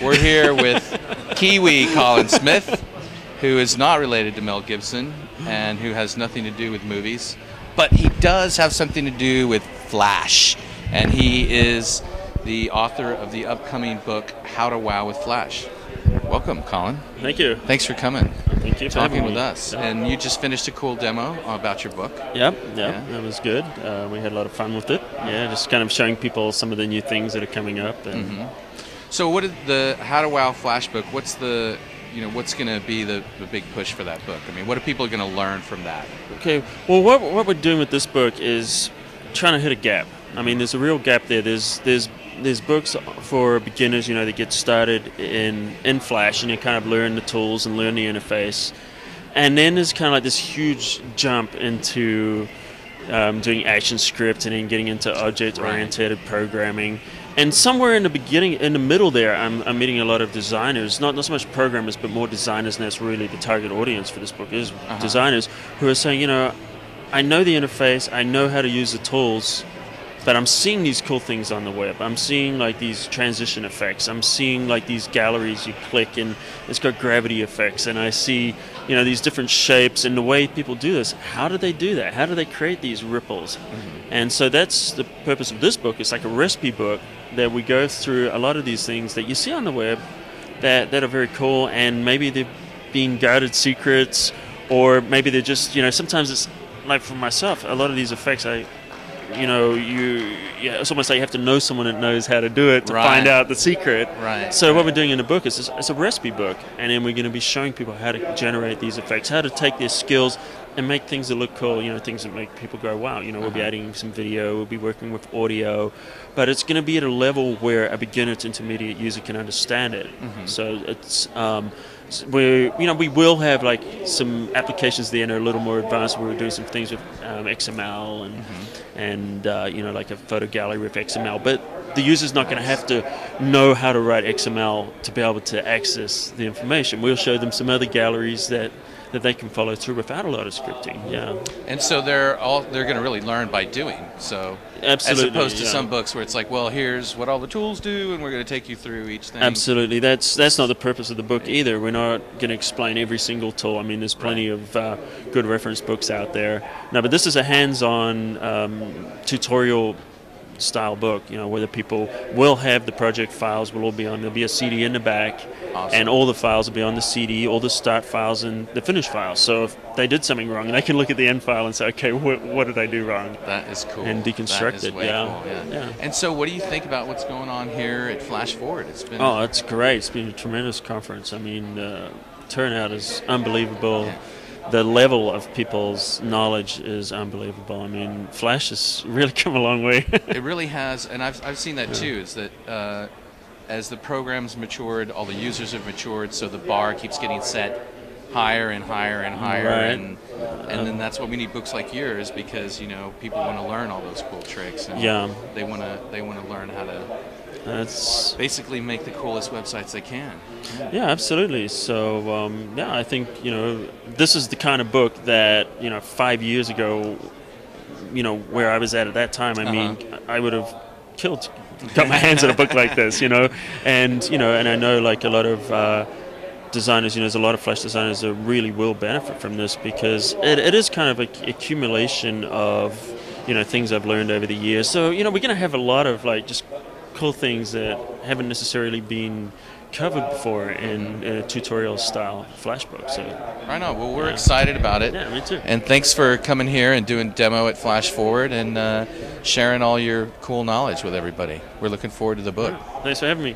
We're here with Kiwi Colin Smith, who is not related to Mel Gibson and who has nothing to do with movies, but he does have something to do with Flash, and he is the author of the upcoming book How to Wow with Flash. Welcome, Colin. Thank you. Thanks for coming. Thank you for talking having with me. us. Yep. And you just finished a cool demo about your book. Yep, that was good. We had a lot of fun with it. Yeah, just kind of showing people some of the new things that are coming up. And So, what is the How to Wow Flash book? What's the what's going to be the big push for that book? I mean, what are people going to learn from that? Okay. Well, what we're doing with this book is trying to hit a gap. I mean, there's a real gap there. There's books for beginners, that get started in Flash and you kind of learn the tools and learn the interface. And then there's kind of like this huge jump into doing action script and then getting into object-oriented programming. And somewhere in the beginning, in the middle there, I'm meeting a lot of designers, not so much programmers, but more designers, and that's really the target audience for this book is designers who are saying, I know the interface, I know how to use the tools, but I'm seeing these cool things on the web. I'm seeing like these transition effects. I'm seeing like these galleries you click and it's got gravity effects. And I see, these different shapes and the way people do this. How do they do that? How do they create these ripples? And so that's the purpose of this book. It's like a recipe book that we go through a lot of these things that you see on the web that are very cool, and maybe they've been guarded secrets, or maybe they're just, sometimes it's like for myself, a lot of these effects it's almost like you have to know someone that knows how to do it to find out the secret. So what we're doing in the book is it's a recipe book, and then we're going to be showing people how to generate these effects, how to take their skills and make things that look cool, things that make people go, wow. We'll be adding some video, we'll be working with audio, but it's going to be at a level where a beginner to intermediate user can understand it. So it's we will have like some applications there that are a little more advanced. We're doing some things with XML and like a photo gallery with XML, but the user's not going to have to know how to write XML to be able to access the information. We'll show them some other galleries that they can follow through without a lot of scripting. And so they're going to really learn by doing. So absolutely, as opposed to some books where it's like, well, here's what all the tools do, and we're going to take you through each thing. Absolutely, that's not the purpose of the book either. We're not going to explain every single tool. I mean, there's plenty of good reference books out there. No, but this is a hands-on tutorial style book, where the people will have the project files will all be on. There'll be a CD in the back, and all the files will be on the CD, all the start files and the finish files. So if they did something wrong, they can look at the end file and say, okay, what did I do wrong? That is cool. And deconstruct it. Cool, yeah. And so what do you think about what's going on here at Flash Forward? It's great. It's been a tremendous conference. I mean, turnout is unbelievable. The level of people's knowledge is unbelievable. I mean, Flash has really come a long way. It really has, and I've seen that too. Is that as the program's matured, all the users have matured, so the bar keeps getting set higher and higher and higher, and then that's why we need books like yours, because people want to learn all those cool tricks. And they want to learn how to. Basically make the coolest websites they can. Yeah, absolutely. So, I think, this is the kind of book that, 5 years ago, where I was at that time, I mean, I would have got my hands on a book like this, and I know like a lot of designers, there's a lot of Flash designers that really will benefit from this, because it is kind of an accumulation of, things I've learned over the years. So, we're going to have a lot of like just cool things that haven't necessarily been covered before in a tutorial style Flash book. So right on. Well, we're excited about it. Yeah, me too. And thanks for coming here and doing demo at Flash Forward and sharing all your cool knowledge with everybody. We're looking forward to the book. Thanks for having me.